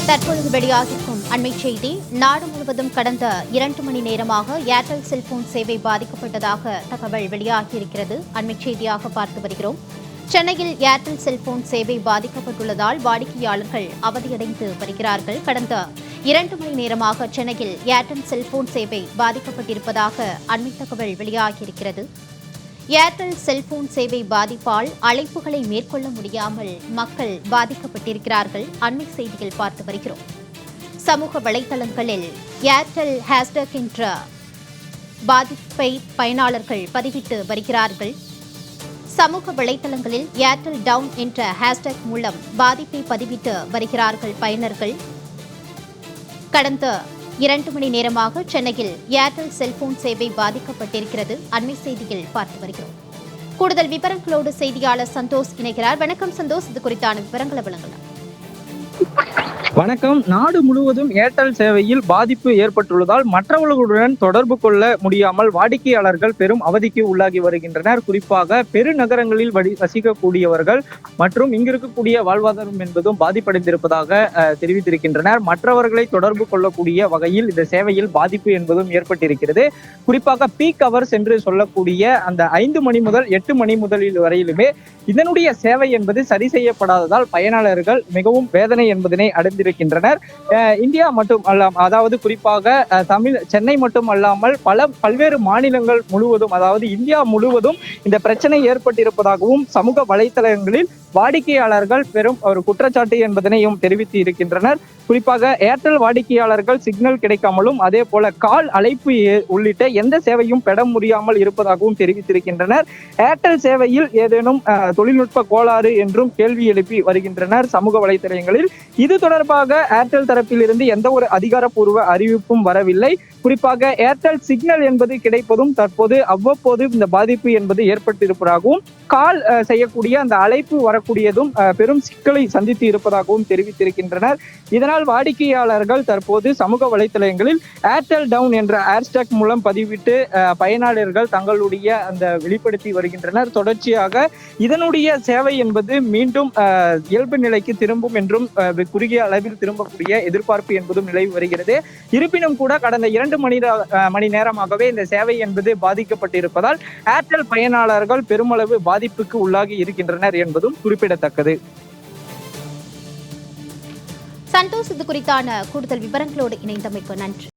தற்பொழுது வெளியாகிருக்கும் அண்மைச் செய்தி. நாடு முழுவதும் கடந்த 2 மணி நேரமாக ஏர்டெல் செல்போன் சேவை பாதிக்கப்பட்டதாக தகவல் வெளியாகியிருக்கிறது. அண்மைச் செய்தியாக பார்த்து வருகிறோம். சென்னையில் ஏர்டெல் செல்போன் சேவை பாதிக்கப்பட்டுள்ளதால் வாடிக்கையாளர்கள் அவதியடைந்து வருகிறார்கள். கடந்த 2 மணி நேரமாக சென்னையில் ஏர்டெல் செல்போன் சேவை பாதிக்கப்பட்டிருப்பதாக அண்மை தகவல் வெளியாகியிருக்கிறது. ஏர்டெல் செல்போன் சேவை பாதிப்பால் அழைப்புகளை மேற்கொள்ள முடியாமல் மக்கள் பாதிக்கப்பட்டிருக்கிறார்கள். அண்மை செய்தியில் பார்த்து வருகிறோம். சமூக வலைதளங்களில் ஏர்டெல் ஹேஷ்டேக் என்ற பாதிப்பை பயனாளர்கள் பதிவிட்டு வருகிறார்கள். சமூக வலைதளங்களில் ஏர்டெல் டவுன் என்ற ஹேஷ்டேக் மூலம் பாதிப்பை பதிவிட்டு வருகிறார்கள் பயனர்கள். கடந்த 2 மணி நேரமாக சென்னையில் ஏர்டெல் செல்போன் சேவை பாதிக்கப்பட்டிருக்கிறது. அண்மை செய்தியில் பார்த்து வருகிறோம். கூடுதல் விவரங்களோடு செய்தியாளர் சந்தோஷ் இணைகிறார். வணக்கம் சந்தோஷ், இது குறித்தான விவரங்களை வழங்கலாம். வணக்கம். நாடு முழுவதும் ஏர்டெல் சேவையில் பாதிப்பு ஏற்பட்டுள்ளதால் மற்றவர்களுடன் தொடர்பு கொள்ள முடியாமல் வாடிக்கையாளர்கள் பெரும் அவதிக்கு உள்ளாகி வருகின்றனர். குறிப்பாக பெருநகரங்களில் வசிக்கக்கூடியவர்கள் மற்றும் இங்கிருக்கக்கூடிய வாழ்வாதாரம் என்பதும் பாதிப்படைந்திருப்பதாக தெரிவித்திருக்கின்றனர். மற்றவர்களை தொடர்பு கொள்ளக்கூடிய வகையில் இந்த சேவையில் பாதிப்பு என்பதும் ஏற்பட்டிருக்கிறது. குறிப்பாக பீக் அவர்ஸ் என்று சொல்லக்கூடிய அந்த 5 மணி முதல் 8 மணி முதலில் வரையிலுமே இதனுடைய சேவை என்பது சரி செய்யப்படாததால் பயனாளர்கள் மிகவும் வேதனை என்பதனை அடைந்திருக்கின்றனர். இந்தியா மட்டும் அதாவது குறிப்பாக சென்னை மட்டும் அல்லாமல் பல்வேறு மாநிலங்கள் முழுவதும், அதாவது இந்தியா முழுவதும் இந்த பிரச்சனை ஏற்பட்டிருப்பதாகவும் சமூக வலைதளங்களில் வாடிக்கையாளர்கள் பெரும் ஒரு குற்றச்சாட்டு என்பதனையும் தெரிவித்து இருக்கின்றனர். குறிப்பாக ஏர்டெல் வாடிக்கையாளர்கள் சிக்னல் கிடைக்காமலும் அதே போல கால் அழைப்பு உள்ளிட்ட எந்த சேவையும் பெற முடியாமல் இருப்பதாகவும் தெரிவித்திருக்கின்றனர். ஏர்டெல் சேவையில் ஏதேனும் தொழில்நுட்ப கோளாறு என்றும் கேள்வி எழுப்பி வருகின்றனர் சமூக வலைதளங்களில். இது தொடர்பாக ஏர்டெல் தரப்பில் இருந்து எந்த ஒரு அதிகாரப்பூர்வ அறிவிப்பும் வரவில்லை. குறிப்பாக ஏர்டெல் சிக்னல் என்பது கிடைப்பதும் தற்போது அவ்வப்போது இந்த பாதிப்பு என்பது ஏற்பட்டிருப்பதாகவும் கால் செய்யக்கூடிய அந்த அழைப்பு வரக்கூடியதும் பெரும் சிக்கலை சந்தித்து இருப்பதாகவும் தெரிவித்திருக்கின்றனர். இதனால் வாடிக்கையாளர்கள் தற்போது சமூக வலைதளங்களில் ஏர்டெல் டவுன் என்ற ஹேஷ்டேக் மூலம் பதிவிட்டு பயனாளர்கள் தங்களுடைய அந்த வெளிப்படுத்தி வருகின்றனர். தொடர்ச்சியாக இதனுடைய சேவை என்பது மீண்டும் இயல்பு நிலைக்கு திரும்பும் என்றும் குறுகிய அளவில் திரும்பக்கூடிய எதிர்பார்ப்பு என்பதும் நிலவி வருகிறது. இருப்பினும் கூட கடந்த 2 மணி நேரமாகவே இந்த சேவை என்பது பாதிக்கப்பட்டிருப்பதால் ஏர்டெல் பயனாளர்கள் பெருமளவு பாதிப்புக்கு உள்ளாகி இருக்கின்றனர் என்பதும் குறிப்பிடத்தக்கது. சந்தோஷ், இது குறித்தான கூடுதல் விவரங்களோடு இணைந்தமைக்கு நன்றி.